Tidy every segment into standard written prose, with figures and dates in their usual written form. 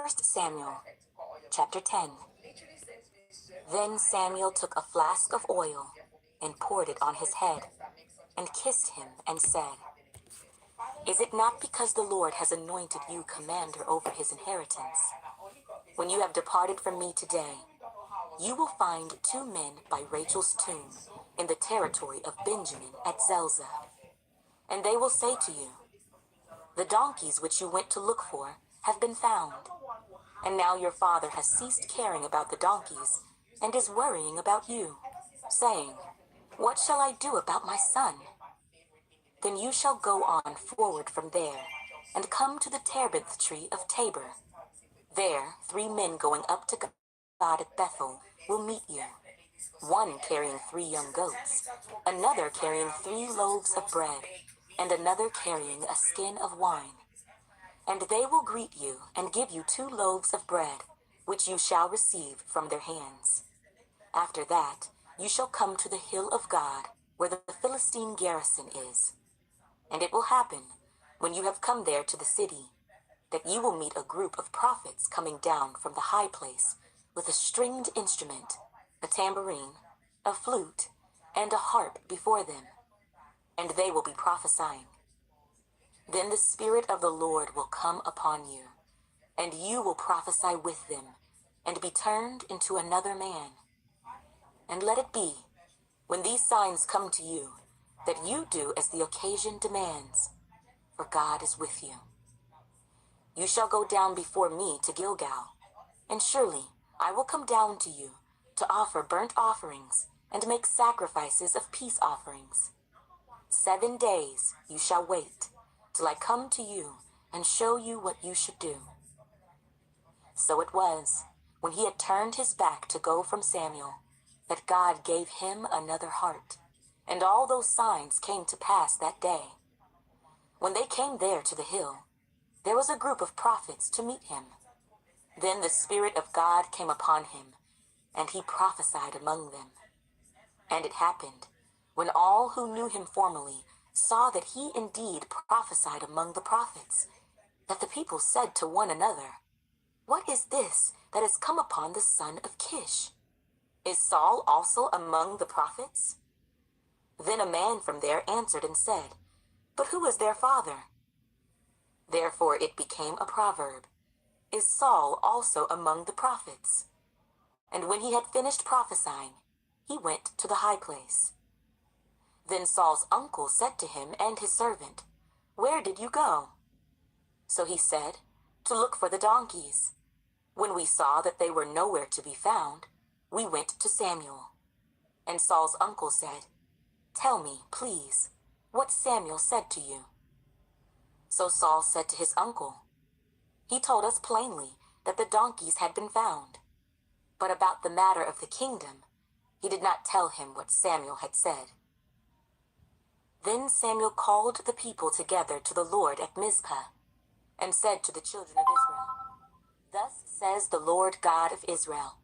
1 Samuel chapter 10. Then Samuel took a flask of oil and poured it on his head and kissed him and said, "Is it not because the Lord has anointed you commander over his inheritance? When you have departed from me today, you will find 2 men by Rachel's tomb in the territory of Benjamin at Zelzah. And they will say to you, 'The donkeys which you went to look for have been found.' And now your father has ceased caring about the donkeys and is worrying about you, saying, 'What shall I do about my son?' Then you shall go on forward from there and come to the terebinth tree of Tabor. There 3 men going up to God at Bethel will meet you, one carrying 3 young goats, another carrying 3 loaves of bread, and another carrying a skin of wine. And they will greet you and give you 2 loaves of bread, which you shall receive from their hands. After that, you shall come to the hill of God, where the Philistine garrison is. And it will happen, when you have come there to the city, that you will meet a group of prophets coming down from the high place with a stringed instrument, a tambourine, a flute, and a harp before them, and they will be prophesying. Then the Spirit of the Lord will come upon you, and you will prophesy with them, and be turned into another man. And let it be, when these signs come to you, that you do as the occasion demands, for God is with you. You shall go down before me to Gilgal, and surely I will come down to you to offer burnt offerings and make sacrifices of peace offerings. 7 days you shall wait, till I come to you and show you what you should do." So it was, when he had turned his back to go from Samuel, that God gave him another heart, and all those signs came to pass that day. When they came there to the hill, there was a group of prophets to meet him. Then the Spirit of God came upon him, and he prophesied among them. And it happened, when all who knew him formerly saw that he indeed prophesied among the prophets, that the people said to one another, "What is this that has come upon the son of Kish? Is Saul also among the prophets?" Then a man from there answered and said, "But who is their father?" Therefore it became a proverb, "Is Saul also among the prophets?" And when he had finished prophesying, he went to the high place. Then Saul's uncle said to him and his servant, "Where did you go?" So he said, "To look for the donkeys. When we saw that they were nowhere to be found, we went to Samuel." And Saul's uncle said, "Tell me, please, what Samuel said to you." So Saul said to his uncle, "He told us plainly that the donkeys had been found. But about the matter of the kingdom, he did not tell him what Samuel had said." Then Samuel called the people together to the Lord at Mizpah, and said to the children of Israel, "Thus says the Lord God of Israel,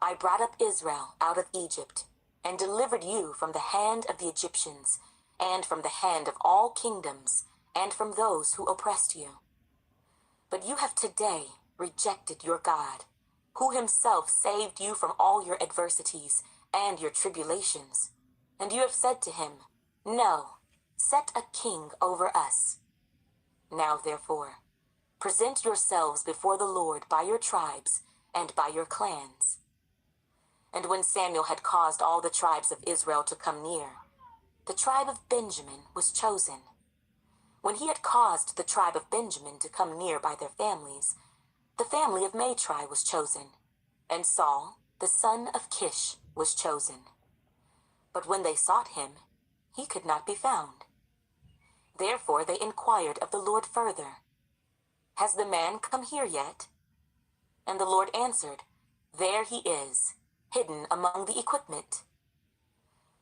I brought up Israel out of Egypt, and delivered you from the hand of the Egyptians, and from the hand of all kingdoms, and from those who oppressed you. But you have today rejected your God, who himself saved you from all your adversities and your tribulations. And you have said to him, 'No, set a king over us.' Now therefore, present yourselves before the Lord by your tribes and by your clans." And when Samuel had caused all the tribes of Israel to come near, the tribe of Benjamin was chosen. When he had caused the tribe of Benjamin to come near by their families, the family of Matri was chosen, and Saul, the son of Kish, was chosen. But when they sought him, he could not be found. Therefore they inquired of the Lord further, "Has the man come here yet?" And the Lord answered, "There he is, hidden among the equipment."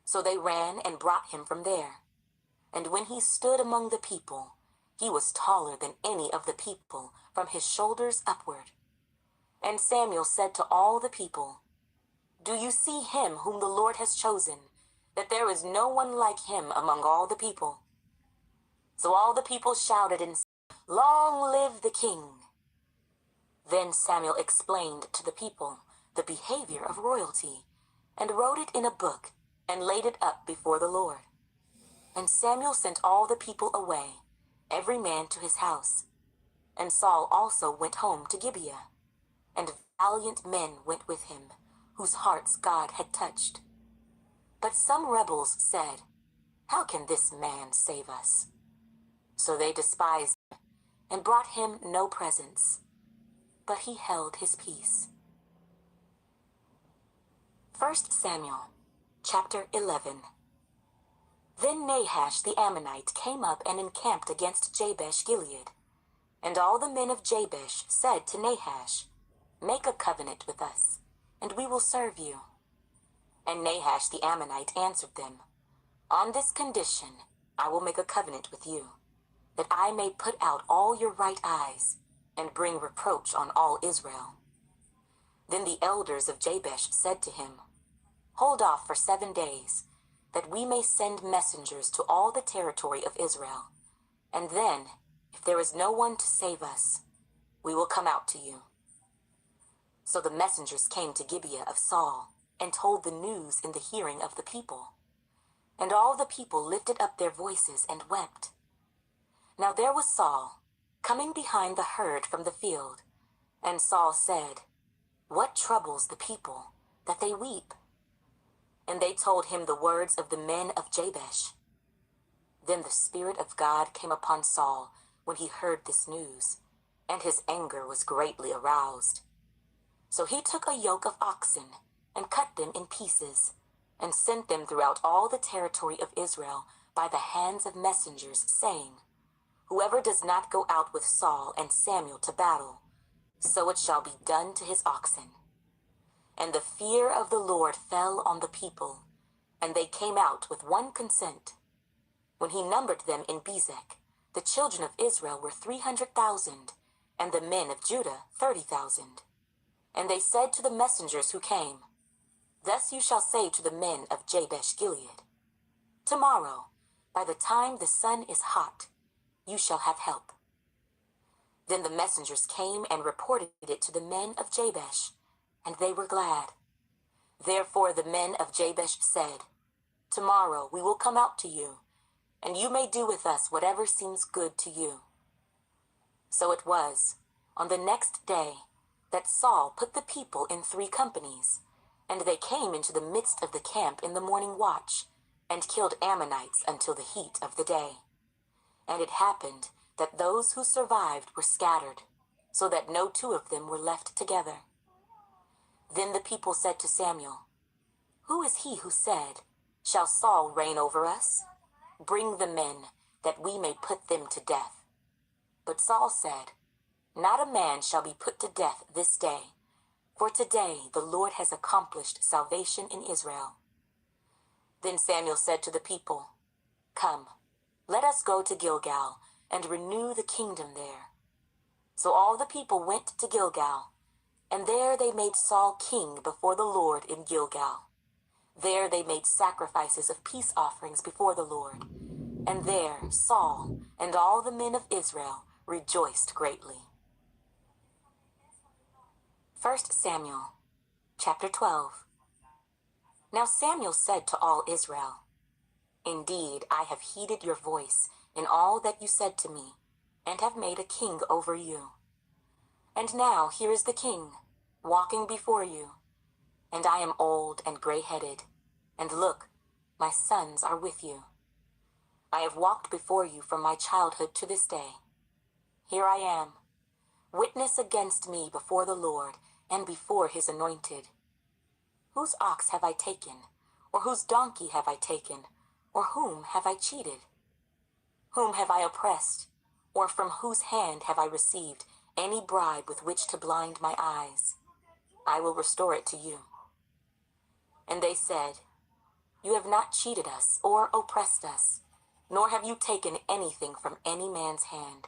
So they ran and brought him from there. And when he stood among the people, he was taller than any of the people from his shoulders upward. And Samuel said to all the people, "Do you see him whom the Lord has chosen, that there is no one like him among all the people?" So all the people shouted and said, "Long live the king!" Then Samuel explained to the people the behavior of royalty, and wrote it in a book, and laid it up before the Lord. And Samuel sent all the people away, every man to his house. And Saul also went home to Gibeah, and valiant men went with him, whose hearts God had touched. But some rebels said, "How can this man save us?" So they despised him, and brought him no presents. But he held his peace. 1 Samuel, chapter 11. Then Nahash the Ammonite came up and encamped against Jabesh Gilead. And all the men of Jabesh said to Nahash, "Make a covenant with us, and we will serve you." And Nahash the Ammonite answered them, "On this condition I will make a covenant with you, that I may put out all your right eyes, and bring reproach on all Israel." Then the elders of Jabesh said to him, "Hold off for 7 days, that we may send messengers to all the territory of Israel, and then, if there is no one to save us, we will come out to you." So the messengers came to Gibeah of Saul, and told the news in the hearing of the people. And all the people lifted up their voices and wept. Now there was Saul, coming behind the herd from the field, and Saul said, "What troubles the people, that they weep?" And they told him the words of the men of Jabesh. Then the Spirit of God came upon Saul when he heard this news, and his anger was greatly aroused. So he took a yoke of oxen, and cut them in pieces, and sent them throughout all the territory of Israel by the hands of messengers, saying, "Whoever does not go out with Saul and Samuel to battle, so it shall be done to his oxen." And the fear of the Lord fell on the people, and they came out with one consent. When he numbered them in Bezek, the children of Israel were 300,000, and the men of Judah 30,000. And they said to the messengers who came, "Thus you shall say to the men of Jabesh Gilead, Tomorrow, by the time the sun is hot, you shall have help." Then the messengers came and reported it to the men of Jabesh, and they were glad. Therefore the men of Jabesh said, "Tomorrow we will come out to you, and you may do with us whatever seems good to you." So it was, on the next day, that Saul put the people in 3 companies, and they came into the midst of the camp in the morning watch, and killed Ammonites until the heat of the day. And it happened that those who survived were scattered, so that no 2 of them were left together. Then the people said to Samuel, "Who is he who said, 'Shall Saul reign over us?' Bring the men, that we may put them to death." But Saul said, "Not a man shall be put to death this day, for today the Lord has accomplished salvation in Israel." Then Samuel said to the people, "Come, let us go to Gilgal, and renew the kingdom there." So all the people went to Gilgal, and there they made Saul king before the Lord in Gilgal. There they made sacrifices of peace offerings before the Lord, and there Saul and all the men of Israel rejoiced greatly. 1 Samuel, chapter 12. Now Samuel said to all Israel, "Indeed, I have heeded your voice in all that you said to me, and have made a king over you. And now here is the king, walking before you, and I am old and gray-headed, and look, my sons are with you. I have walked before you from my childhood to this day. Here I am. Witness against me before the Lord and before his anointed. Whose ox have I taken, or whose donkey have I taken, or whom have I cheated? Whom have I oppressed, or from whose hand have I received any bribe with which to blind my eyes? I will restore it to you." And they said, "You have not cheated us or oppressed us, nor have you taken anything from any man's hand."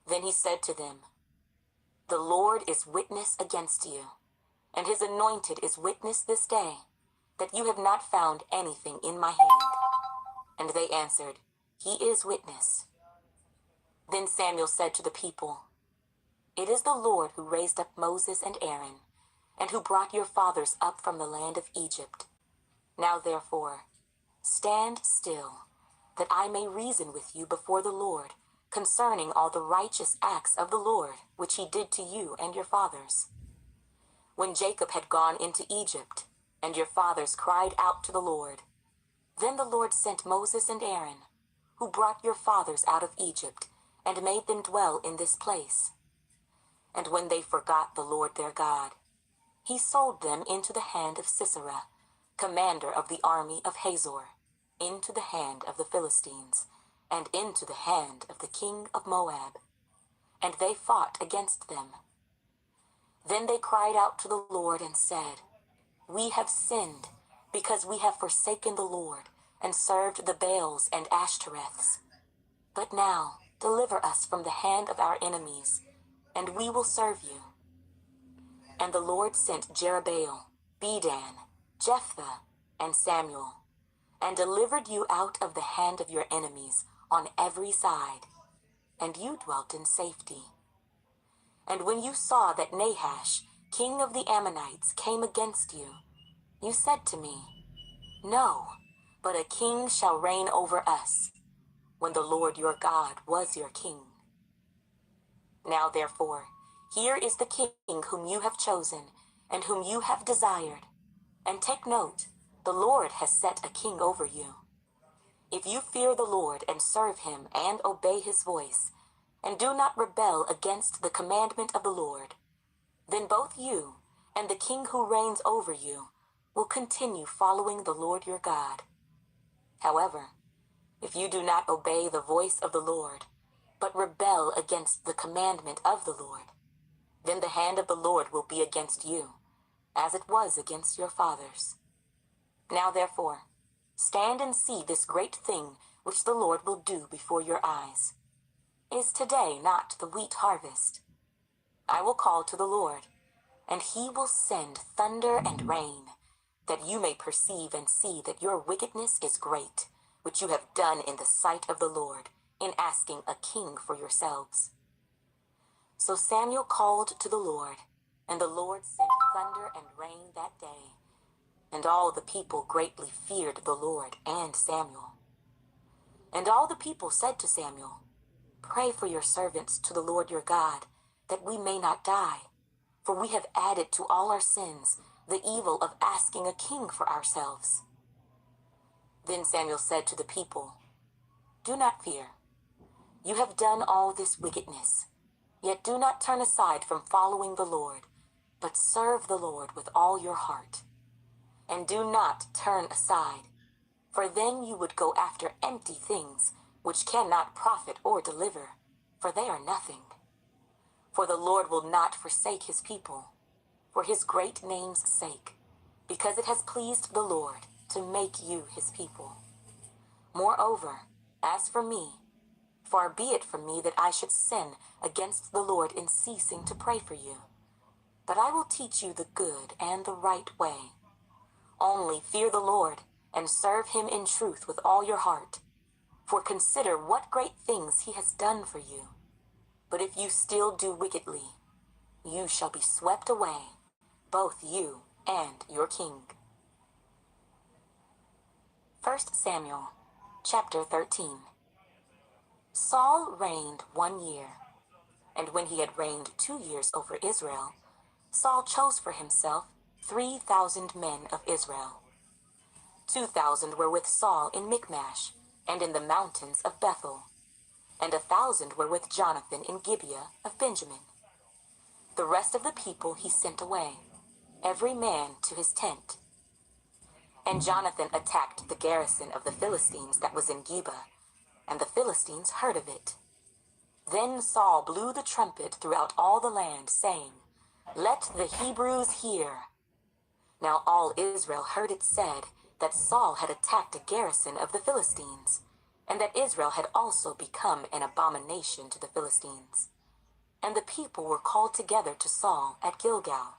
Then he said to them, "The Lord is witness against you, and his anointed is witness this day, that you have not found anything in my hand." And they answered, "He is witness." Then Samuel said to the people, It is the Lord who raised up Moses and Aaron, and who brought your fathers up from the land of Egypt. Now therefore, stand still, that I may reason with you before the Lord concerning all the righteous acts of the Lord, which he did to you and your fathers. When Jacob had gone into Egypt, and your fathers cried out to the Lord, then the Lord sent Moses and Aaron, who brought your fathers out of Egypt, and made them dwell in this place. And when they forgot the Lord their God, he sold them into the hand of Sisera, commander of the army of Hazor, into the hand of the Philistines, and into the hand of the king of Moab. And they fought against them. Then they cried out to the Lord and said, We have sinned, because we have forsaken the Lord, and served the Baals and Ashtoreths. But now deliver us from the hand of our enemies, and we will serve you. And the Lord sent Jerubbaal, Bedan, Jephthah, and Samuel, and delivered you out of the hand of your enemies on every side, and you dwelt in safety. And when you saw that Nahash, king of the Ammonites, came against you, you said to me, No, but a king shall reign over us, when the Lord your God was your king. Now therefore, here is the king whom you have chosen, and whom you have desired. And take note, the Lord has set a king over you. If you fear the Lord and serve him and obey his voice, and do not rebel against the commandment of the Lord, then both you and the king who reigns over you will continue following the Lord your God. However, if you do not obey the voice of the Lord, but rebel against the commandment of the Lord, then the hand of the Lord will be against you, as it was against your fathers. Now therefore, stand and see this great thing which the Lord will do before your eyes. Is today not the wheat harvest? I will call to the Lord, and he will send thunder and rain, that you may perceive and see that your wickedness is great, which you have done in the sight of the Lord, in asking a king for yourselves. So Samuel called to the Lord, and the Lord sent thunder and rain that day, and all the people greatly feared the Lord and Samuel. And all the people said to Samuel, Pray for your servants to the Lord your God, that we may not die, for we have added to all our sins the evil of asking a king for ourselves. Then Samuel said to the people, Do not fear. You have done all this wickedness, yet do not turn aside from following the Lord, but serve the Lord with all your heart. And do not turn aside, for then you would go after empty things, which cannot profit or deliver, for they are nothing. For the Lord will not forsake his people, for his great name's sake, because it has pleased the Lord to make you his people. Moreover, as for me, far be it from me that I should sin against the Lord in ceasing to pray for you. But I will teach you the good and the right way. Only fear the Lord, and serve him in truth with all your heart. For consider what great things he has done for you. But if you still do wickedly, you shall be swept away, both you and your king. 1 Samuel, chapter 13. Saul reigned 1 year, and when he had reigned 2 years over Israel, Saul chose for himself 3,000 men of Israel. 2,000 were with Saul in Michmash, and in the mountains of Bethel, and 1,000 were with Jonathan in Gibeah of Benjamin. The rest of the people he sent away, every man to his tent. And Jonathan attacked the garrison of the Philistines that was in Geba, and the Philistines heard of it. Then Saul blew the trumpet throughout all the land, saying, Let the Hebrews hear. Now all Israel heard it said that Saul had attacked a garrison of the Philistines, and that Israel had also become an abomination to the Philistines. And the people were called together to Saul at Gilgal.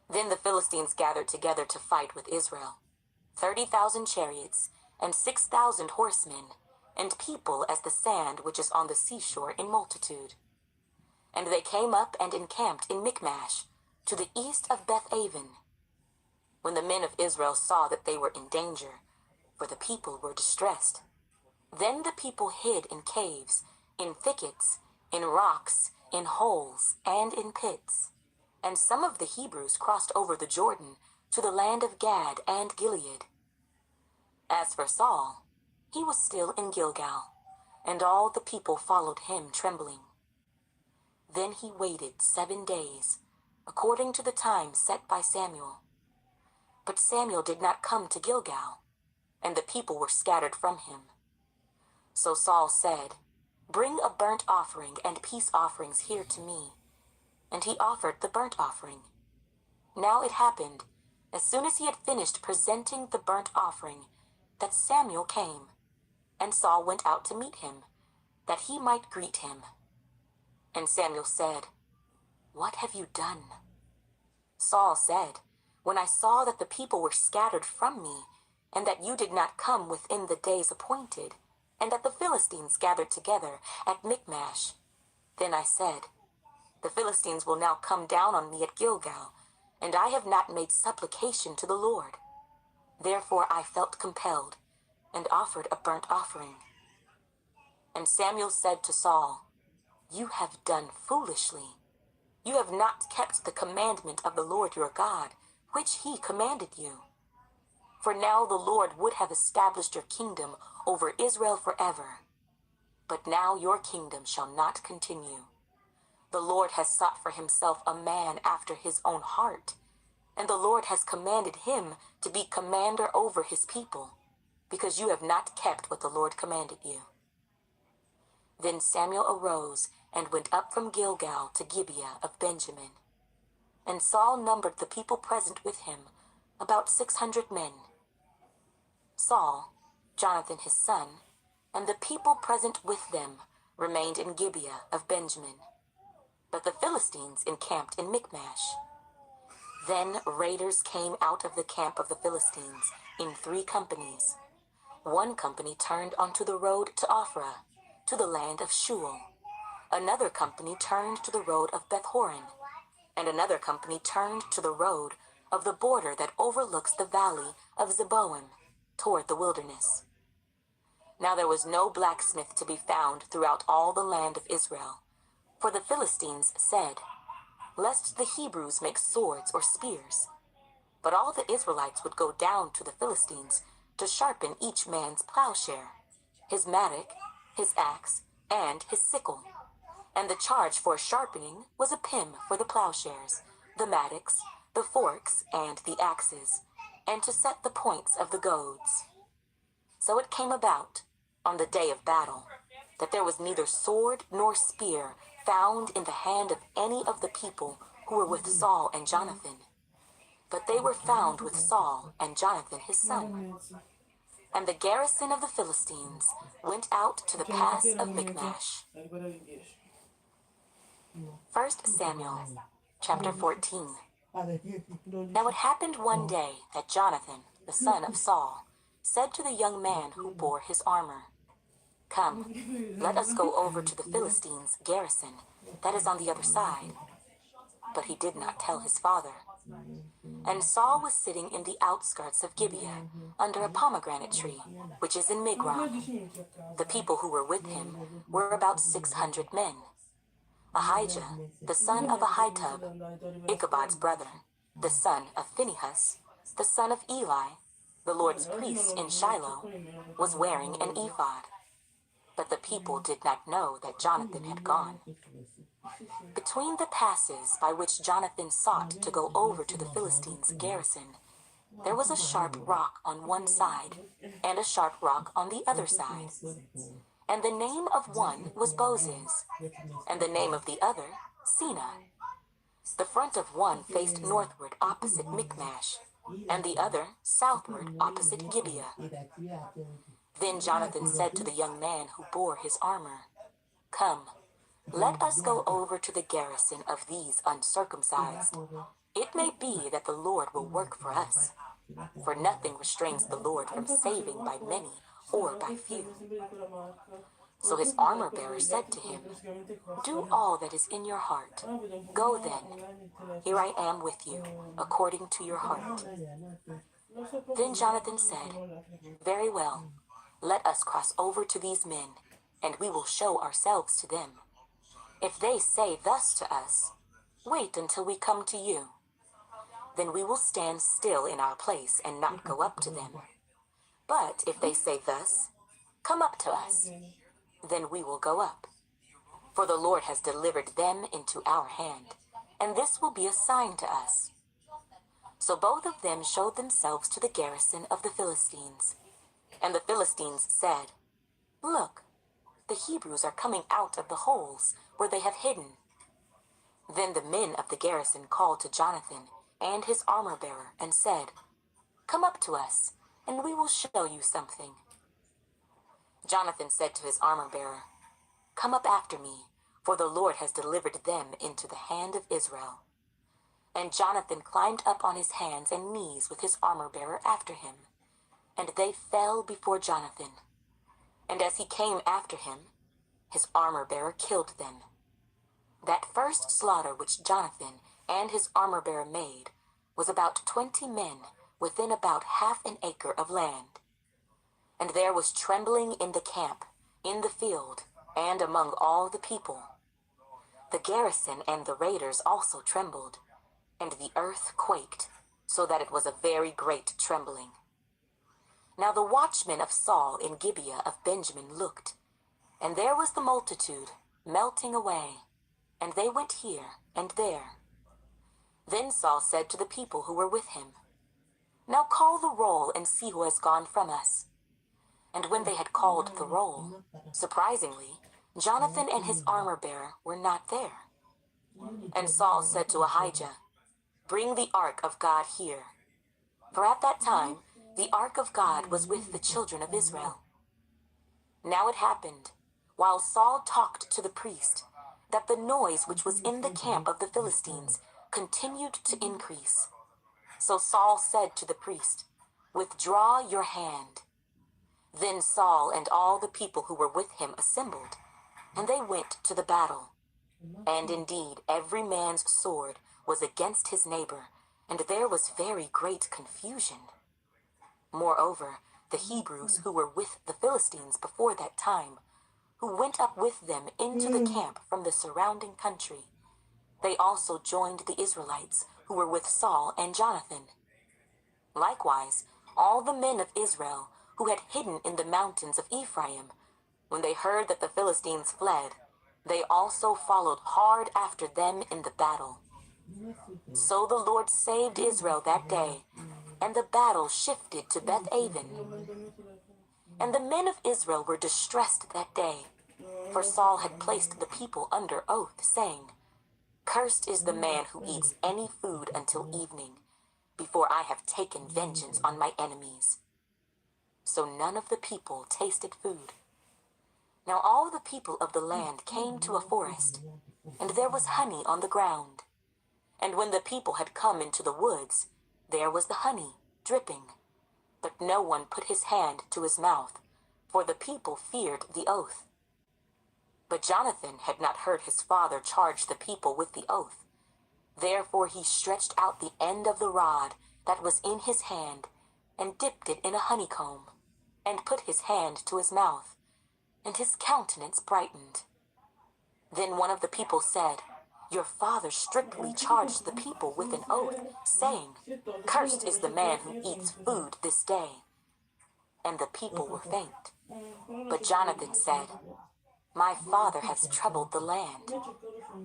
Then the Philistines gathered together to fight with Israel, 30,000 chariots, and 6,000 horsemen, and people as the sand which is on the seashore in multitude. And they came up and encamped in Michmash, to the east of Beth-aven. When the men of Israel saw that they were in danger, for the people were distressed, then the people hid in caves, in thickets, in rocks, in holes, and in pits. And some of the Hebrews crossed over the Jordan to the land of Gad and Gilead. As for Saul, he was still in Gilgal, and all the people followed him trembling. Then he waited 7 days, according to the time set by Samuel. But Samuel did not come to Gilgal, and the people were scattered from him. So Saul said, "Bring a burnt offering and peace offerings here to me." And he offered the burnt offering. Now it happened, as soon as he had finished presenting the burnt offering, that Samuel came, and Saul went out to meet him, that he might greet him. And Samuel said, "What have you done?" Saul said, "When I saw that the people were scattered from me, and that you did not come within the days appointed, and that the Philistines gathered together at Michmash, then I said, the Philistines will now come down on me at Gilgal, and I have not made supplication to the Lord. Therefore I felt compelled, and offered a burnt offering." And Samuel said to Saul, "You have done foolishly. You have not kept the commandment of the Lord your God, which he commanded you. For now the Lord would have established your kingdom over Israel forever. But now your kingdom shall not continue. The Lord has sought for himself a man after his own heart, and the Lord has commanded him to be commander over his people, because you have not kept what the Lord commanded you." Then Samuel arose and went up from Gilgal to Gibeah of Benjamin. And Saul numbered the people present with him, about 600 men. Saul, Jonathan his son, and the people present with them remained in Gibeah of Benjamin. But the Philistines encamped in Michmash. Then raiders came out of the camp of the Philistines in 3 companies. One company turned onto the road to Ophrah, to the land of Shual. Another company turned to the road of Beth-horon, and another company turned to the road of the border that overlooks the valley of Zeboim, toward the wilderness. Now there was no blacksmith to be found throughout all the land of Israel, for the Philistines said, "Lest the Hebrews make swords or spears." But all the Israelites would go down to the Philistines to sharpen each man's plowshare, his mattock, his axe, and his sickle. And the charge for sharpening was a pim for the plowshares, the mattocks, the forks, and the axes, and to set the points of the goads. So it came about, on the day of battle, that there was neither sword nor spear found in the hand of any of the people who were with Saul and Jonathan, but they were found with Saul and Jonathan his son. And the garrison of the Philistines went out to the pass of Michmash. 1 Samuel chapter 14. Now it happened one day that Jonathan, the son of Saul, said to the young man who bore his armor, "Come, let us go over to the Philistines' garrison that is on the other side." But he did not tell his father. And Saul was sitting in the outskirts of Gibeah, under a pomegranate tree, which is in Migron. The people who were with him were about 600 men. Ahijah, the son of Ahitub, Ichabod's brother, the son of Phinehas, the son of Eli, the Lord's priest in Shiloh, was wearing an ephod. But the people did not know that Jonathan had gone. Between the passes by which Jonathan sought to go over to the Philistines' garrison, there was a sharp rock on one side, and a sharp rock on the other side. And the name of one was Bozez, and the name of the other, Sina. The front of one faced northward opposite Michmash, and the other southward opposite Gibeah. Then Jonathan said to the young man who bore his armor, "Come, let us go over to the garrison of these uncircumcised. It may be that the Lord will work for us, for nothing restrains the Lord from saving by many or by few." So his armor-bearer said to him, "Do all that is in your heart. Go then. Here I am with you, according to your heart." Then Jonathan said, "Very well. Let us cross over to these men, and we will show ourselves to them. If they say thus to us, 'Wait until we come to you,' then we will stand still in our place and not go up to them. But if they say thus, 'Come up to us,' then we will go up. For the Lord has delivered them into our hand, and this will be a sign to us." So both of them showed themselves to the garrison of the Philistines. And the Philistines said, "Look, the Hebrews are coming out of the holes where they have hidden." Then the men of the garrison called to Jonathan and his armor-bearer and said, "Come up to us, and we will show you something." Jonathan said to his armor-bearer, "Come up after me, for the Lord has delivered them into the hand of Israel." And Jonathan climbed up on his hands and knees with his armor-bearer after him, and they fell before Jonathan. And as he came after him, his armor-bearer killed them. That first slaughter which Jonathan and his armor-bearer made was about 20 men within about half an acre of land. And there was trembling in the camp, in the field, and among all the people. The garrison and the raiders also trembled, and the earth quaked, so that it was a very great trembling. Now the watchmen of Saul in Gibeah of Benjamin looked, and there was the multitude melting away, and they went here and there. Then Saul said to the people who were with him, "Now call the roll and see who has gone from us." And when they had called the roll, surprisingly, Jonathan and his armor-bearer were not there. And Saul said to Ahijah, "Bring the ark of God here." For at that time the ark of God was with the children of Israel. Now it happened, while Saul talked to the priest, that the noise which was in the camp of the Philistines continued to increase. So Saul said to the priest, "Withdraw your hand." Then Saul and all the people who were with him assembled, and they went to the battle. And indeed every man's sword was against his neighbor, and there was very great confusion. Moreover, the Hebrews who were with the Philistines before that time, who went up with them into the camp from the surrounding country, they also joined the Israelites who were with Saul and Jonathan. Likewise, all the men of Israel who had hidden in the mountains of Ephraim, when they heard that the Philistines fled, they also followed hard after them in the battle. So the Lord saved Israel that day, and the battle shifted to Beth-aven. And the men of Israel were distressed that day, for Saul had placed the people under oath, saying, "Cursed is the man who eats any food until evening, before I have taken vengeance on my enemies." So none of the people tasted food. Now all the people of the land came to a forest, and there was honey on the ground. And when the people had come into the woods, there was the honey dripping. But no one put his hand to his mouth, for the people feared the oath. But Jonathan had not heard his father charge the people with the oath. Therefore he stretched out the end of the rod that was in his hand, and dipped it in a honeycomb, and put his hand to his mouth, and his countenance brightened. Then one of the people said, "Your father strictly charged the people with an oath, saying, 'Cursed is the man who eats food this day.'" And the people were faint. But Jonathan said, "My father has troubled the land.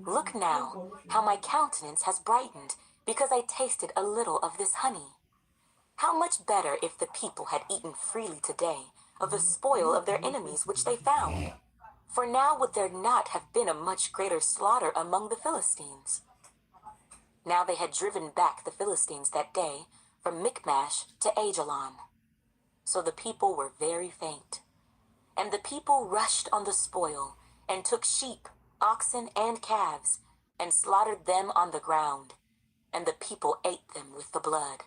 Look now how my countenance has brightened, because I tasted a little of this honey. How much better if the people had eaten freely today of the spoil of their enemies which they found. For now would there not have been a much greater slaughter among the Philistines?" Now they had driven back the Philistines that day from Michmash to Ajalon. So the people were very faint. And the people rushed on the spoil, and took sheep, oxen, and calves, and slaughtered them on the ground, and the people ate them with the blood.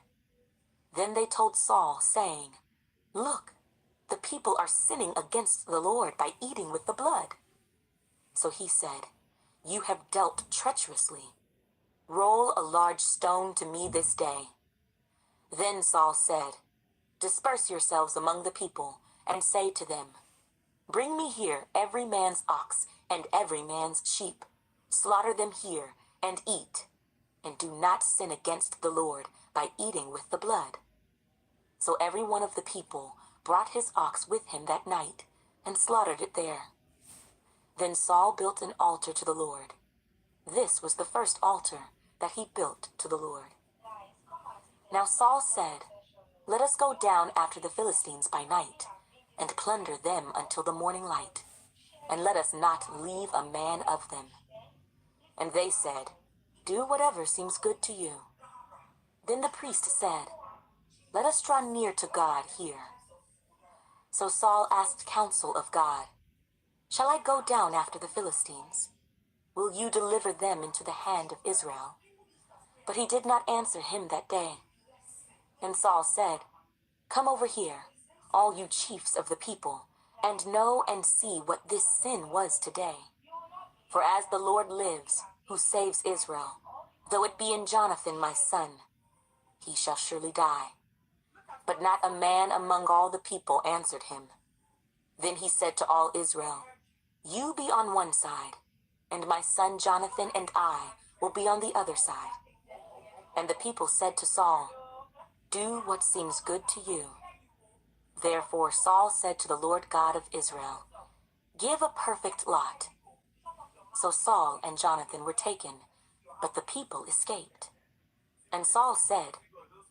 Then they told Saul, saying, "Look, the people are sinning against the Lord by eating with the blood." So he said, "You have dealt treacherously. Roll a large stone to me this day." Then Saul said, "Disperse yourselves among the people, and say to them, 'Bring me here every man's ox and every man's sheep. Slaughter them here and eat, and do not sin against the Lord by eating with the blood.'" So every one of the people brought his ox with him that night and slaughtered it there. Then Saul built an altar to the Lord. This was the first altar that he built to the Lord. Now Saul said, "Let us go down after the Philistines by night, and plunder them until the morning light, and let us not leave a man of them." And they said, "Do whatever seems good to you." Then the priest said, "Let us draw near to God here." So Saul asked counsel of God, "Shall I go down after the Philistines? Will you deliver them into the hand of Israel?" But he did not answer him that day. And Saul said, "Come over here, all you chiefs of the people, and know and see what this sin was today. For as the Lord lives, who saves Israel, though it be in Jonathan my son, he shall surely die." But not a man among all the people answered him. Then he said to all Israel, "You be on one side, and my son Jonathan and I will be on the other side." And the people said to Saul, "Do what seems good to you." Therefore Saul said to the Lord God of Israel, "Give a perfect lot." So Saul and Jonathan were taken, but the people escaped. And Saul said,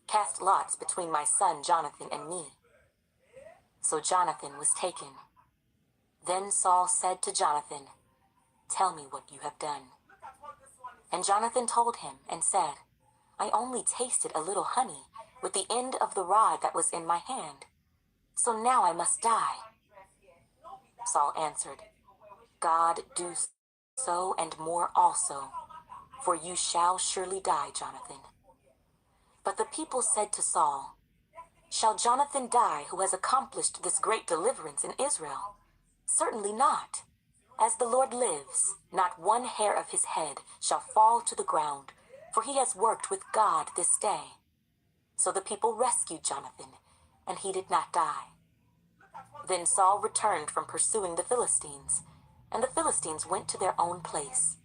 "Cast lots between my son Jonathan and me." So Jonathan was taken. Then Saul said to Jonathan, "Tell me what you have done." And Jonathan told him and said, "I only tasted a little honey with the end of the rod that was in my hand. So now I must die." Saul answered, "God do so and more also, for you shall surely die, Jonathan." But the people said to Saul, "Shall Jonathan die who has accomplished this great deliverance in Israel? Certainly not. As the Lord lives, not one hair of his head shall fall to the ground, for he has worked with God this day." So the people rescued Jonathan, and he did not die. Then Saul returned from pursuing the Philistines, and the Philistines went to their own place.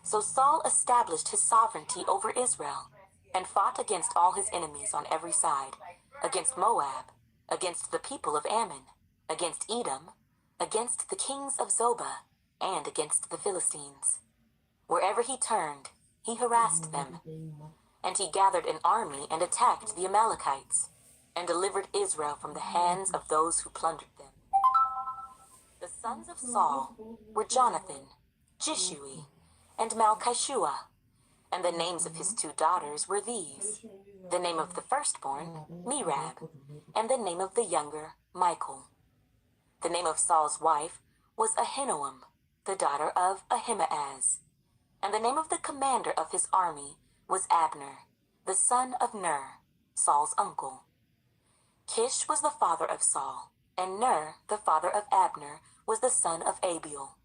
So Saul established his sovereignty over Israel, and fought against all his enemies on every side, against Moab, against the people of Ammon, against Edom, against the kings of Zobah, and against the Philistines. Wherever he turned, he harassed them. And he gathered an army and attacked the Amalekites, and delivered Israel from the hands of those who plundered them. The sons of Saul were Jonathan, Jishui, and Malchishua, and the names of his 2 daughters were these: the name of the firstborn, Merab, and the name of the younger, Michal. The name of Saul's wife was Ahinoam, the daughter of Ahimaaz, and the name of the commander of his army was Abner, the son of Ner, Saul's uncle. Kish was the father of Saul, and Ner, the father of Abner, was the son of Abiel.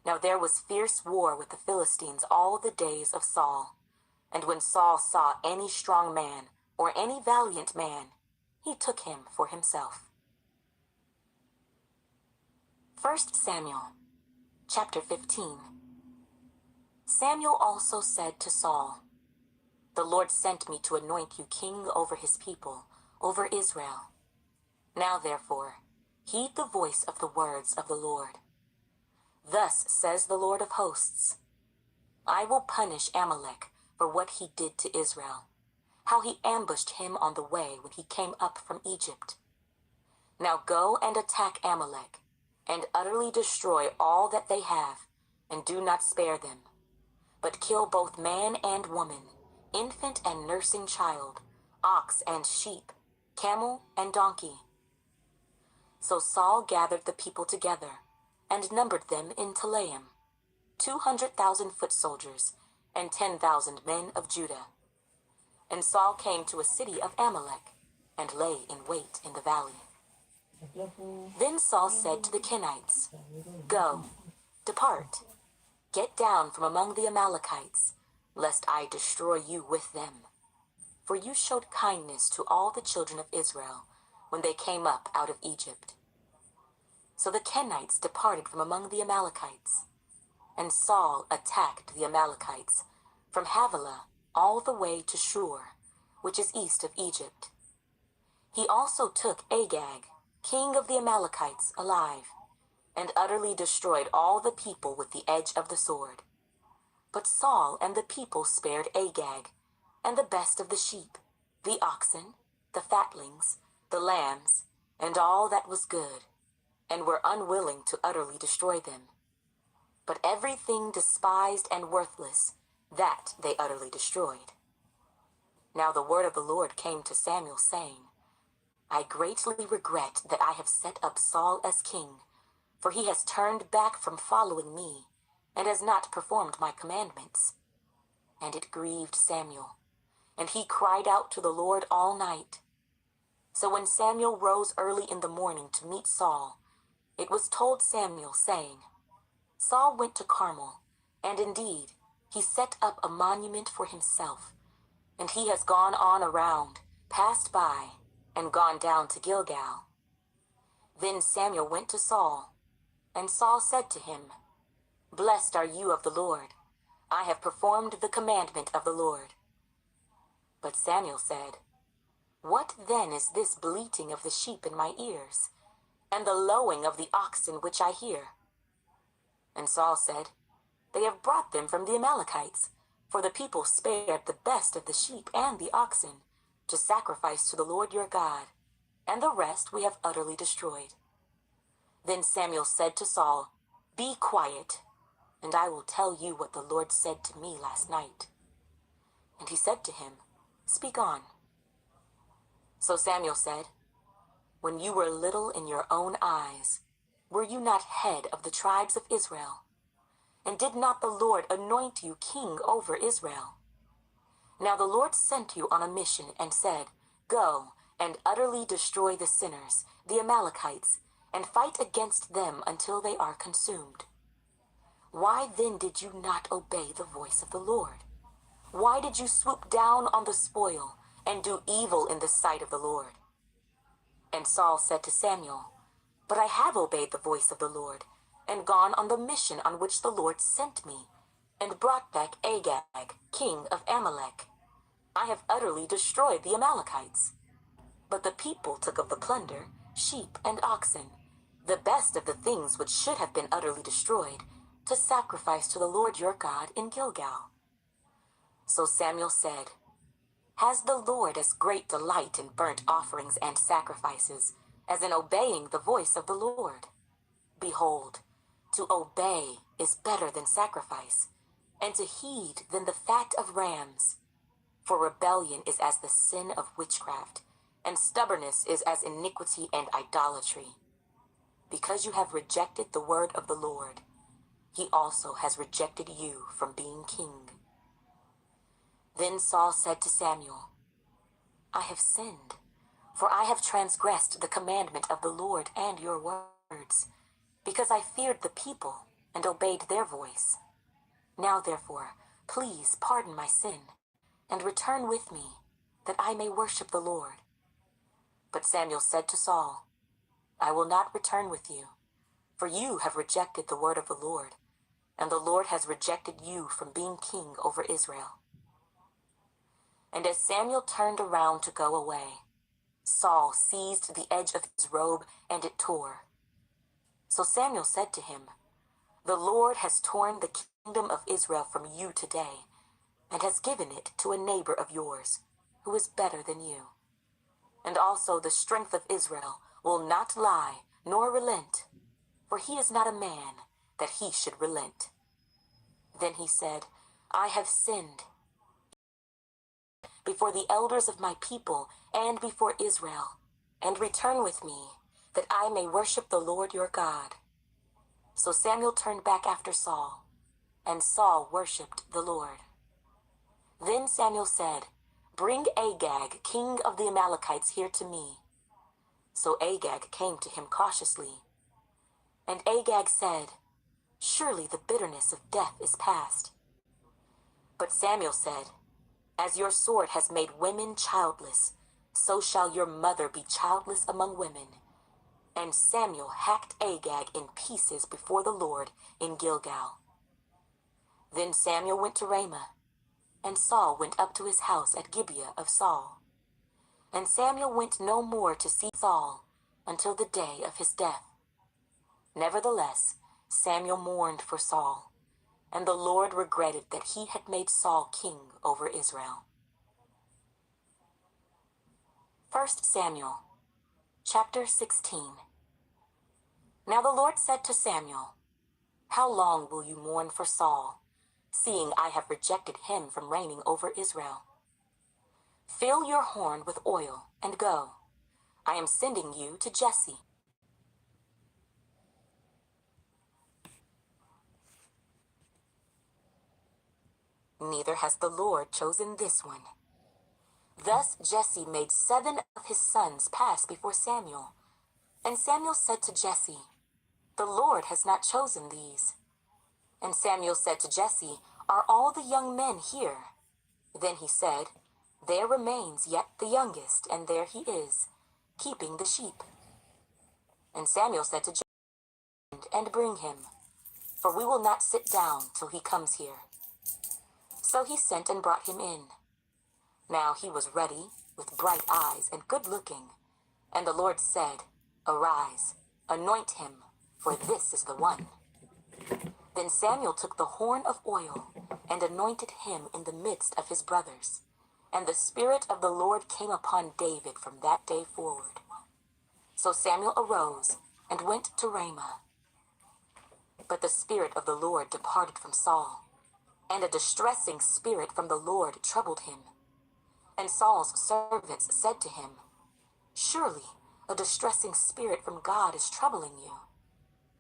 Now there was fierce war with the Philistines all the days of Saul. And when Saul saw any strong man or any valiant man, he took him for himself. 1 Samuel, chapter 15. Samuel also said to Saul, "The Lord sent me to anoint you king over his people, over Israel. Now therefore, heed the voice of the words of the Lord. Thus says the Lord of hosts, I will punish Amalek for what he did to Israel, how he ambushed him on the way when he came up from Egypt. Now go and attack Amalek, and utterly destroy all that they have, and do not spare them, but kill both man and woman, infant and nursing child, ox and sheep, camel and donkey." So Saul gathered the people together, and numbered them in Telaim, 200,000 foot soldiers, and 10,000 men of Judah. And Saul came to a city of Amalek, and lay in wait in the valley. Then Saul said to the Kenites, "Go, depart, get down from among the Amalekites, lest I destroy you with them. For you showed kindness to all the children of Israel when they came up out of Egypt." So the Kenites departed from among the Amalekites, and Saul attacked the Amalekites from Havilah all the way to Shur, which is east of Egypt. He also took Agag, king of the Amalekites, alive, and utterly destroyed all the people with the edge of the sword. But Saul and the people spared Agag, and the best of the sheep, the oxen, the fatlings, the lambs, and all that was good, and were unwilling to utterly destroy them. But everything despised and worthless, that they utterly destroyed. Now the word of the Lord came to Samuel, saying, "I greatly regret that I have set up Saul as king, for he has turned back from following me, and has not performed my commandments." And it grieved Samuel, and he cried out to the Lord all night. So when Samuel rose early in the morning to meet Saul, it was told Samuel, saying, "Saul went to Carmel, and indeed he set up a monument for himself, and he has gone on around, passed by, and gone down to Gilgal." Then Samuel went to Saul, and Saul said to him, "Blessed are you of the Lord. I have performed the commandment of the Lord." But Samuel said, "What then is this bleating of the sheep in my ears, and the lowing of the oxen which I hear?" And Saul said, "They have brought them from the Amalekites, for the people spared the best of the sheep and the oxen to sacrifice to the Lord your God, and the rest we have utterly destroyed." Then Samuel said to Saul, "Be quiet, and I will tell you what the Lord said to me last night." And he said to him, "Speak on." So Samuel said, "When you were little in your own eyes, were you not head of the tribes of Israel? And did not the Lord anoint you king over Israel? Now the Lord sent you on a mission and said, 'Go and utterly destroy the sinners, the Amalekites, and fight against them until they are consumed.' Why then did you not obey the voice of the Lord? Why did you swoop down on the spoil and do evil in the sight of the Lord?" And Saul said to Samuel, "But I have obeyed the voice of the Lord, and gone on the mission on which the Lord sent me, and brought back Agag, king of Amalek. I have utterly destroyed the Amalekites. But the people took of the plunder, sheep and oxen, the best of the things which should have been utterly destroyed, to sacrifice to the Lord your God in Gilgal." So Samuel said, "Has the Lord as great delight in burnt offerings and sacrifices as in obeying the voice of the Lord? Behold, to obey is better than sacrifice, and to heed than the fat of rams. For rebellion is as the sin of witchcraft, and stubbornness is as iniquity and idolatry. Because you have rejected the word of the Lord, he also has rejected you from being king." Then Saul said to Samuel, "I have sinned, for I have transgressed the commandment of the Lord and your words, because I feared the people and obeyed their voice. Now therefore, please pardon my sin, and return with me, that I may worship the Lord." But Samuel said to Saul, "I will not return with you, for you have rejected the word of the Lord, and the Lord has rejected you from being king over Israel." And as Samuel turned around to go away, Saul seized the edge of his robe, and it tore. So Samuel said to him, "The Lord has torn the kingdom of Israel from you today, and has given it to a neighbor of yours, who is better than you. And also the strength of Israel will not lie nor relent, for he is not a man that he should relent." Then he said, "I have sinned before the elders of my people and before Israel, and return with me, that I may worship the Lord your God." So Samuel turned back after Saul, and Saul worshipped the Lord. Then Samuel said, "Bring Agag, king of the Amalekites, here to me." So Agag came to him cautiously. And Agag said, "Surely the bitterness of death is past." But Samuel said, "As your sword has made women childless, so shall your mother be childless among women." And Samuel hacked Agag in pieces before the Lord in Gilgal. Then Samuel went to Ramah, and Saul went up to his house at Gibeah of Saul. And Samuel went no more to see Saul until the day of his death. Nevertheless, Samuel mourned for Saul, and the Lord regretted that he had made Saul king over Israel. 1 Samuel, chapter 16. Now the Lord said to Samuel, "How long will you mourn for Saul, seeing I have rejected him from reigning over Israel? Fill your horn with oil and go. I am sending you to Jesse." Neither has the Lord chosen this one. Thus Jesse made 7 of his sons pass before Samuel. And Samuel said to Jesse, "The Lord has not chosen these." And Samuel said to Jesse, "Are all the young men here?" Then he said, "There remains yet the youngest, and there he is, keeping the sheep." And Samuel said to Jesse, "And bring him, for we will not sit down till he comes here." So he sent and brought him in. Now he was ruddy, with bright eyes, and good-looking. And the Lord said, "Arise, anoint him, for this is the one." Then Samuel took the horn of oil and anointed him in the midst of his brothers. And the Spirit of the Lord came upon David from that day forward. So Samuel arose and went to Ramah. But the Spirit of the Lord departed from Saul, and a distressing spirit from the Lord troubled him. And Saul's servants said to him, "Surely a distressing spirit from God is troubling you.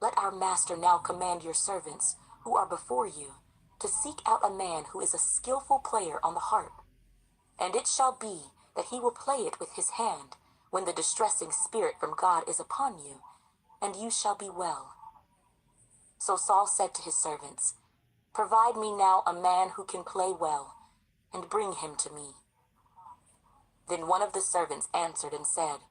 Let our master now command your servants, who are before you, to seek out a man who is a skillful player on the harp. And it shall be that he will play it with his hand when the distressing spirit from God is upon you, and you shall be well." So Saul said to his servants, "Provide me now a man who can play well, and bring him to me." Then one of the servants answered and said,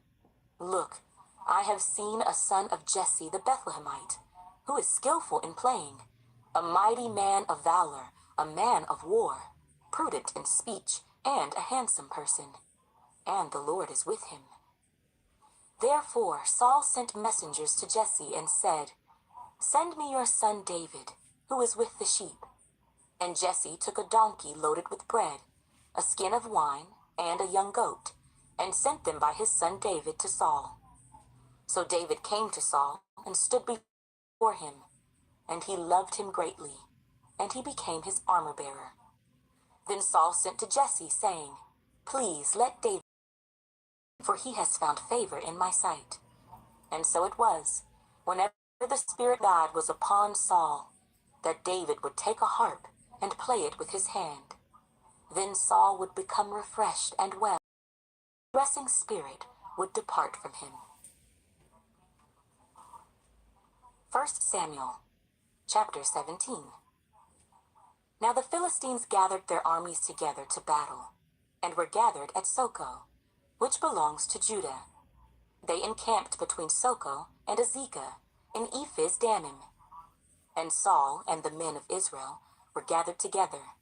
"Look, I have seen a son of Jesse the Bethlehemite, who is skillful in playing, a mighty man of valor, a man of war, prudent in speech, and a handsome person. And the Lord is with him." Therefore Saul sent messengers to Jesse and said, "Send me your son David, who is with the sheep." And Jesse took a donkey loaded with bread, a skin of wine, and a young goat, and sent them by his son David to Saul. So David came to Saul and stood before him, and he loved him greatly, and he became his armor-bearer. Then Saul sent to Jesse, saying, "Please let David, for he has found favor in my sight." And so it was, whenever the Spirit of God was upon Saul, that David would take a harp and play it with his hand. Then Saul would become refreshed and well. The distressing spirit would depart from him. 1 Samuel, chapter 17. Now the Philistines gathered their armies together to battle, and were gathered at Soko, which belongs to Judah. They encamped between Soko and Azekah in Ephes Dammim. And Saul and the men of Israel were gathered together,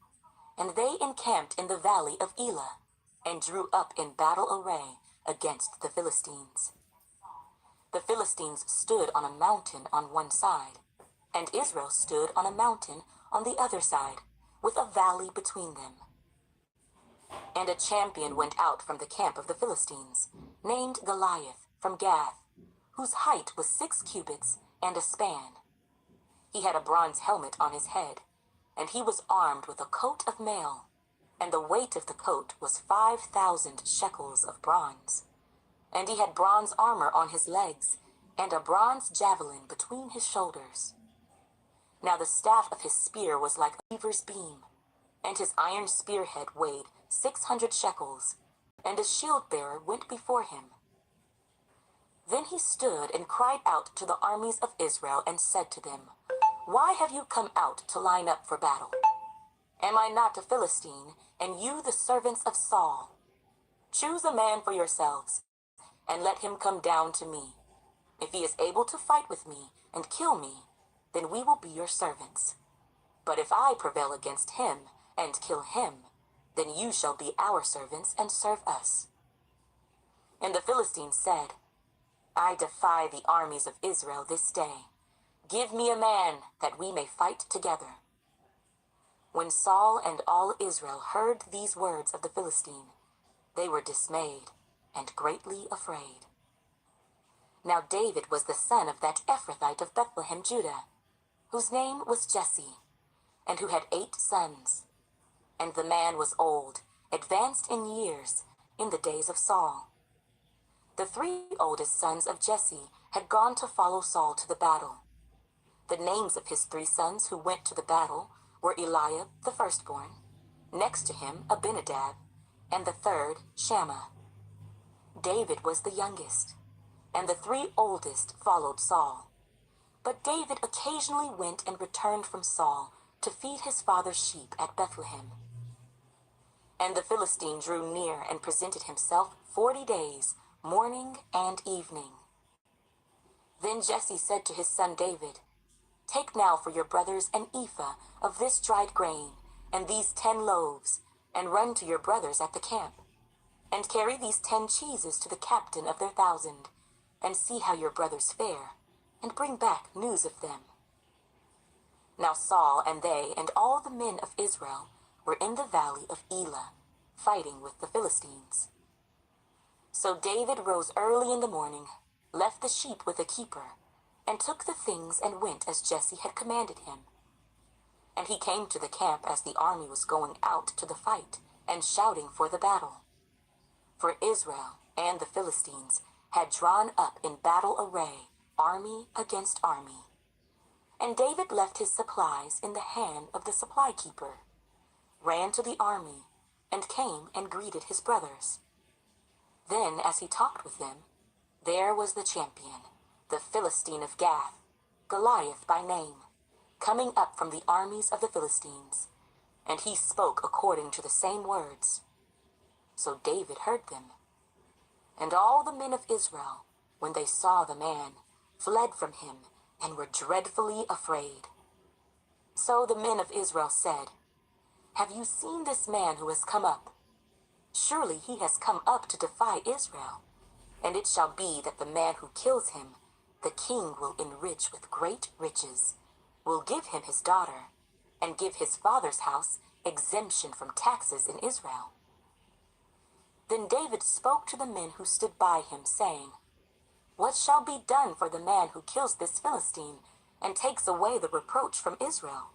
and they encamped in the valley of Elah, and drew up in battle array against the Philistines. The Philistines stood on a mountain on one side, and Israel stood on a mountain on the other side, with a valley between them. And a champion went out from the camp of the Philistines, named Goliath from Gath, whose height was 6 cubits and a span. He had a bronze helmet on his head, and he was armed with a coat of mail, and the weight of the coat was 5,000 shekels of bronze. And he had bronze armor on his legs, and a bronze javelin between his shoulders. Now the staff of his spear was like a weaver's beam, and his iron spearhead weighed 600 shekels, and a shield-bearer went before him. Then he stood and cried out to the armies of Israel and said to them, "Why have you come out to line up for battle? Am I not a Philistine, and you the servants of Saul? Choose a man for yourselves, and let him come down to me. If he is able to fight with me and kill me, then we will be your servants. But if I prevail against him and kill him, then you shall be our servants and serve us." And the Philistines said, "I defy the armies of Israel this day. Give me a man that we may fight together." When Saul and all Israel heard these words of the Philistine, they were dismayed and greatly afraid. Now David was the son of that Ephrathite of Bethlehem, Judah, whose name was Jesse, and who had 8 sons. And the man was old, advanced in years, in the days of Saul. The 3 oldest sons of Jesse had gone to follow Saul to the battle. The names of his 3 sons who went to the battle were Eliab the firstborn, next to him Abinadab, and the third Shammah. David was the youngest, and the 3 oldest followed Saul. But David occasionally went and returned from Saul to feed his father's sheep at Bethlehem. And the Philistine drew near and presented himself 40 days, morning and evening. Then Jesse said to his son David, "Take now for your brothers an ephah of this dried grain, and these 10 loaves, and run to your brothers at the camp. And carry these 10 cheeses to the captain of their 1,000, and see how your brothers fare, and bring back news of them." Now Saul and they and all the men of Israel were in the valley of Elah, fighting with the Philistines. So David rose early in the morning, left the sheep with a keeper, and took the things and went as Jesse had commanded him. And he came to the camp as the army was going out to the fight and shouting for the battle. For Israel and the Philistines had drawn up in battle array, army against army. And David left his supplies in the hand of the supply keeper, ran to the army, and came and greeted his brothers. Then, as he talked with them, there was the champion, the Philistine of Gath, Goliath by name, coming up from the armies of the Philistines, and he spoke according to the same words. So David heard them. And all the men of Israel, when they saw the man, fled from him and were dreadfully afraid. So the men of Israel said, "Have you seen this man who has come up? Surely he has come up to defy Israel. And it shall be that the man who kills him, the king will enrich with great riches, will give him his daughter, and give his father's house exemption from taxes in Israel." Then David spoke to the men who stood by him, saying, "What shall be done for the man who kills this Philistine and takes away the reproach from Israel?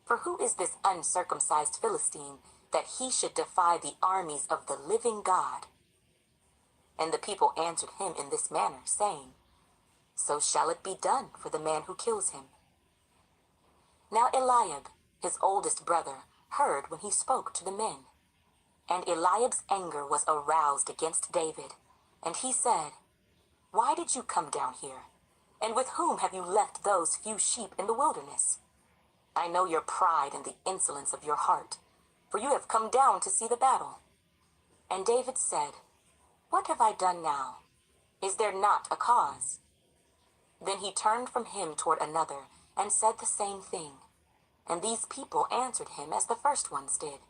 For who is this uncircumcised Philistine that he should defy the armies of the living God?" And the people answered him in this manner, saying, "So shall it be done for the man who kills him." Now Eliab, his oldest brother, heard when he spoke to the men. And Eliab's anger was aroused against David, and he said, "Why did you come down here? And with whom have you left those few sheep in the wilderness? I know your pride and the insolence of your heart, for you have come down to see the battle." And David said, "What have I done now? Is there not a cause?" Then he turned from him toward another and said the same thing. And these people answered him as the first ones did.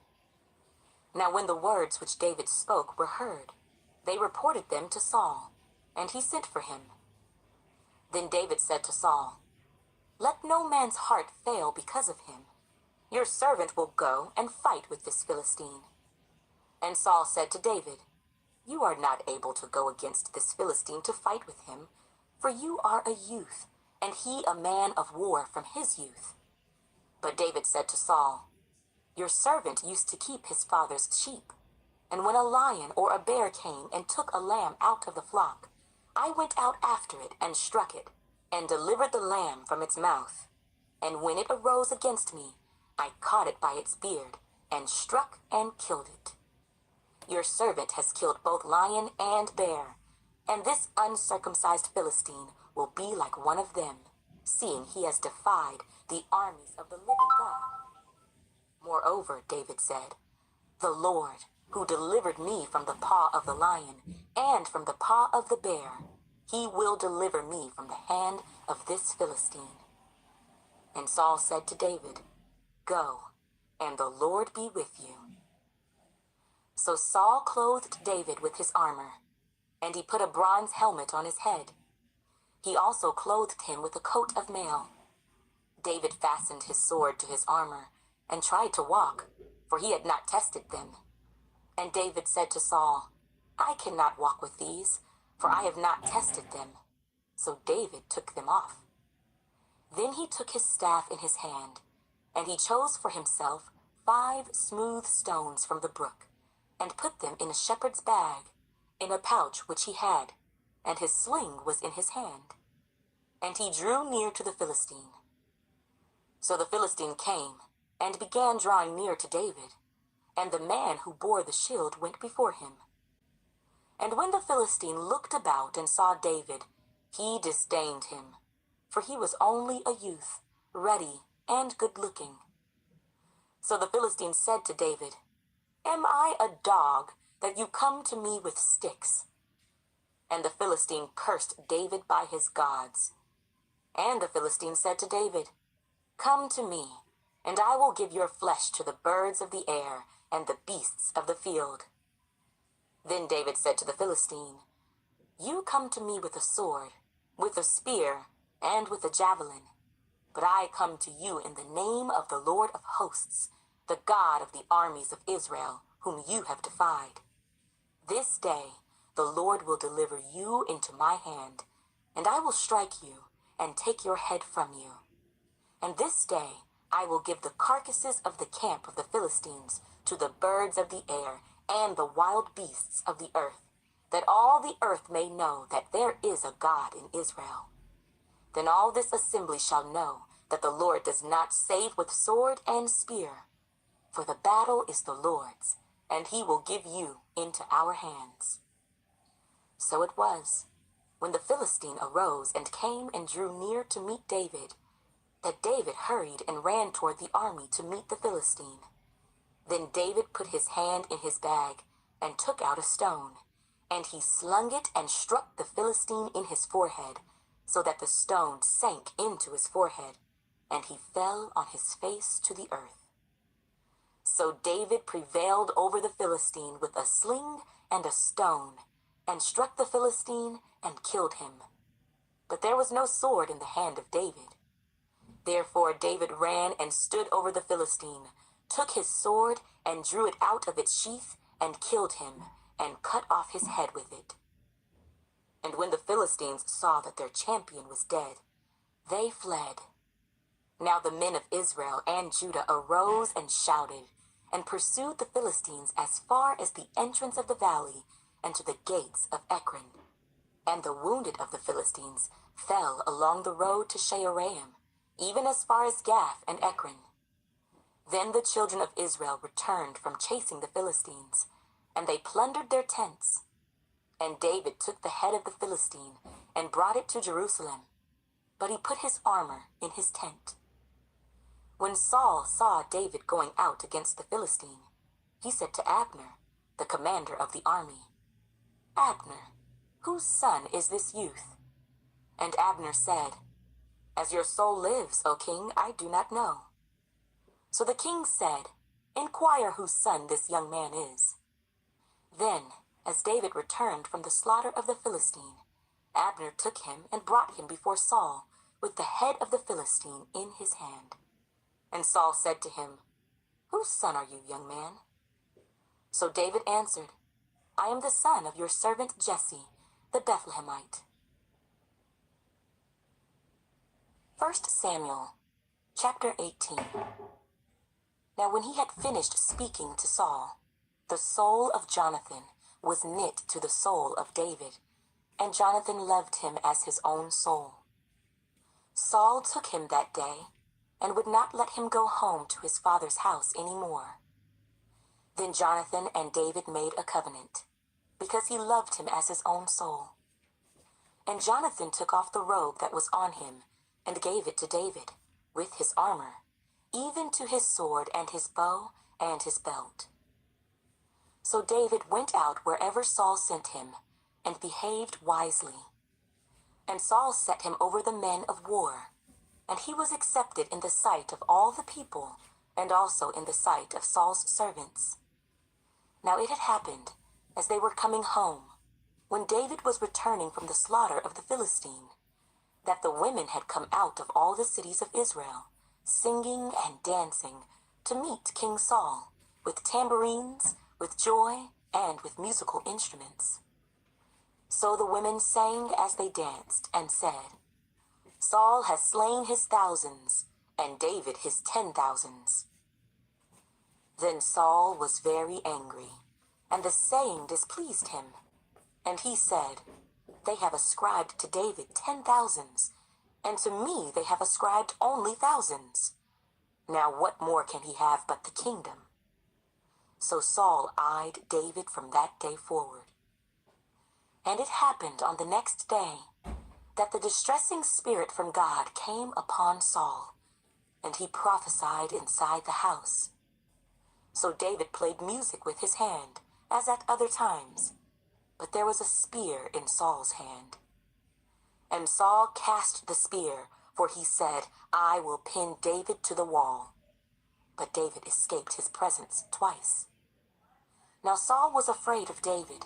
Now when the words which David spoke were heard, they reported them to Saul, and he sent for him. Then David said to Saul, "Let no man's heart fail because of him. Your servant will go and fight with this Philistine." And Saul said to David, "You are not able to go against this Philistine to fight with him, for you are a youth, and he a man of war from his youth." But David said to Saul, "Your servant used to keep his father's sheep, and when a lion or a bear came and took a lamb out of the flock, I went out after it and struck it, and delivered the lamb from its mouth. And when it arose against me, I caught it by its beard, and struck and killed it. Your servant has killed both lion and bear, And this uncircumcised Philistine will be like one of them, seeing he has defied the armies of the living God. Moreover, David said, the Lord, who delivered me from the paw of the lion and from the paw of the bear, he will deliver me from the hand of this Philistine. And Saul said to David, go, and the Lord be with you. So Saul clothed David with his armor, and he put a bronze helmet on his head. He also clothed him with a coat of mail. David fastened his sword to his armor and tried to walk, for he had not tested them. And David said to Saul, I cannot walk with these, for I have not tested them. So David took them off. Then he took his staff in his hand, and he chose for himself 5 smooth stones from the brook, and put them in a shepherd's bag, in a pouch which he had, and his sling was in his hand. And he drew near to the Philistine. So the Philistine came, and began drawing near to David, and the man who bore the shield went before him. And when the Philistine looked about and saw David, he disdained him, for he was only a youth, ruddy and good-looking. So the Philistine said to David, Am I a dog that you come to me with sticks? And the Philistine cursed David by his gods. And the Philistine said to David, Come to me, and I will give your flesh to the birds of the air and the beasts of the field. Then David said to the Philistine, You come to me with a sword, with a spear, and with a javelin, but I come to you in the name of the Lord of hosts, the God of the armies of Israel, whom you have defied. This day the Lord will deliver you into my hand, and I will strike you and take your head from you. And this day I will give the carcasses of the camp of the Philistines to the birds of the air and the wild beasts of the earth, that all the earth may know that there is a God in Israel. Then all this assembly shall know that the Lord does not save with sword and spear, for the battle is the Lord's, and he will give you into our hands. So it was, when the Philistine arose and came and drew near to meet David, that David hurried and ran toward the army to meet the Philistine. Then David put his hand in his bag and took out a stone, and he slung it and struck the Philistine in his forehead, so that the stone sank into his forehead, and he fell on his face to the earth. So David prevailed over the Philistine with a sling and a stone, and struck the Philistine and killed him. But there was no sword in the hand of David. Therefore David ran and stood over the Philistine, took his sword and drew it out of its sheath, and killed him, and cut off his head with it. And when the Philistines saw that their champion was dead, they fled. Now the men of Israel and Judah arose and shouted, and pursued the Philistines as far as the entrance of the valley and to the gates of Ekron. And the wounded of the Philistines fell along the road to Shaaraim, even as far as Gath and Ekron. Then the children of Israel returned from chasing the Philistines, and they plundered their tents. And David took the head of the Philistine and brought it to Jerusalem, but he put his armor in his tent. When Saul saw David going out against the Philistine, he said to Abner, the commander of the army, Abner, whose son is this youth? And Abner said, As your soul lives, O king, I do not know. So the king said, Inquire whose son this young man is. Then, as David returned from the slaughter of the Philistine, Abner took him and brought him before Saul, with the head of the Philistine in his hand. And Saul said to him, Whose son are you, young man? So David answered, I am the son of your servant Jesse, the Bethlehemite. 1 Samuel, chapter 18. Now when he had finished speaking to Saul, the soul of Jonathan was knit to the soul of David, and Jonathan loved him as his own soul. Saul took him that day, and would not let him go home to his father's house any more. Then Jonathan and David made a covenant, because he loved him as his own soul. And Jonathan took off the robe that was on him, and gave it to David, with his armor, even to his sword and his bow and his belt. So David went out wherever Saul sent him, and behaved wisely. And Saul set him over the men of war, and he was accepted in the sight of all the people, and also in the sight of Saul's servants. Now it had happened, as they were coming home, when David was returning from the slaughter of the Philistine, that the women had come out of all the cities of Israel, singing and dancing, to meet King Saul, with tambourines, with joy, and with musical instruments. So the women sang as they danced, and said, Saul has slain his thousands, and David his 10,000s. Then Saul was very angry, and the saying displeased him. And he said, They have ascribed to David 10,000s, and to me they have ascribed only thousands. Now what more can he have but the kingdom? So Saul eyed David from that day forward. And it happened on the next day that the distressing spirit from God came upon Saul, and he prophesied inside the house. So David played music with his hand, as at other times, but there was a spear in Saul's hand. And Saul cast the spear, for he said, I will pin David to the wall. But David escaped his presence twice. Now Saul was afraid of David,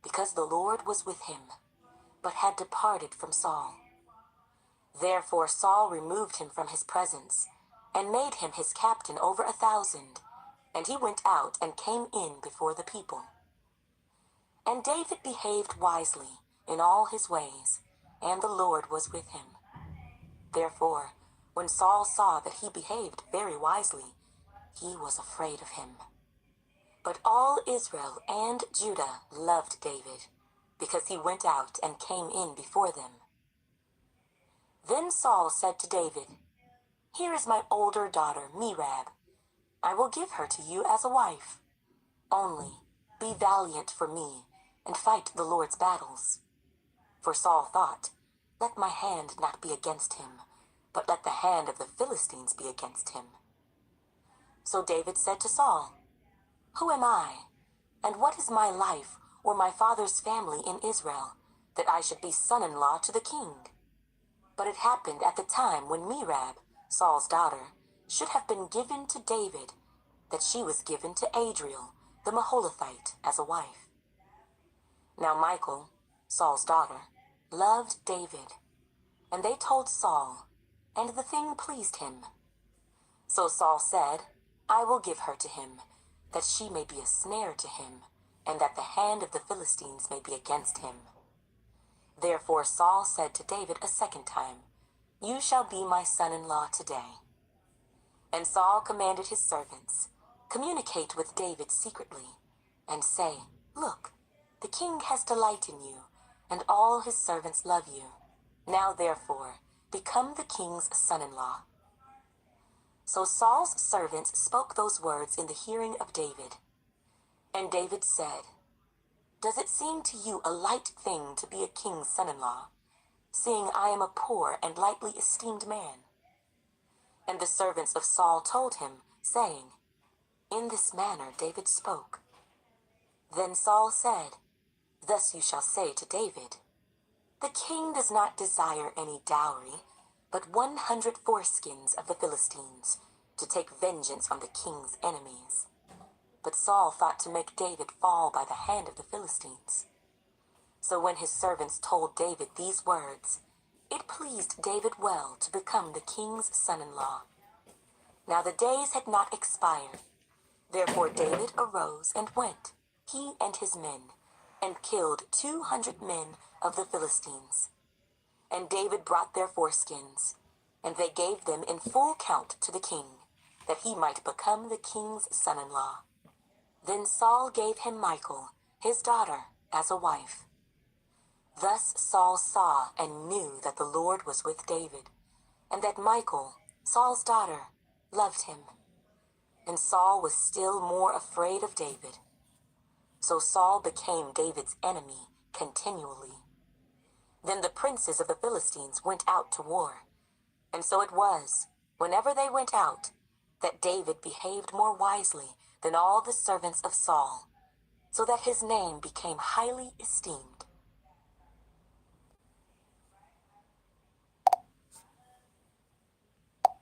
because the Lord was with him, but had departed from Saul. Therefore Saul removed him from his presence, and made him his captain over 1,000, and he went out and came in before the people. And David behaved wisely in all his ways, and the Lord was with him. Therefore, when Saul saw that he behaved very wisely, he was afraid of him. But all Israel and Judah loved David, because he went out and came in before them. Then Saul said to David, Here is my older daughter, Merab. I will give her to you as a wife. Only be valiant for me, and fight the Lord's battles. For Saul thought, Let my hand not be against him, but let the hand of the Philistines be against him. So David said to Saul, Who am I, and what is my life or my father's family in Israel, that I should be son-in-law to the king? But it happened at the time when Merab, Saul's daughter, should have been given to David, that she was given to Adriel, the Maholathite, as a wife. Now Michal, Saul's daughter, loved David, and they told Saul, and the thing pleased him. So Saul said, I will give her to him, that she may be a snare to him, and that the hand of the Philistines may be against him. Therefore Saul said to David a second time, You shall be my son-in-law today. And Saul commanded his servants, Communicate with David secretly, and say, Look, the king has delight in you, and all his servants love you. Now therefore, become the king's son-in-law. So Saul's servants spoke those words in the hearing of David. And David said, Does it seem to you a light thing to be a king's son-in-law, seeing I am a poor and lightly esteemed man? And the servants of Saul told him, saying, In this manner David spoke. Then Saul said, Thus you shall say to David, The king does not desire any dowry, but 100 foreskins of the Philistines, to take vengeance on the king's enemies. But Saul thought to make David fall by the hand of the Philistines. So when his servants told David these words, it pleased David well to become the king's son-in-law. Now the days had not expired. Therefore David arose and went, he and his men, and killed 200 men of the Philistines. And David brought their foreskins, and they gave them in full count to the king, that he might become the king's son-in-law. Then Saul gave him Michal, his daughter, as a wife. Thus Saul saw and knew that the Lord was with David, and that Michal, Saul's daughter, loved him. And Saul was still more afraid of David. So Saul became David's enemy continually. Then the princes of the Philistines went out to war. And so it was, whenever they went out, that David behaved more wisely than all the servants of Saul, so that his name became highly esteemed.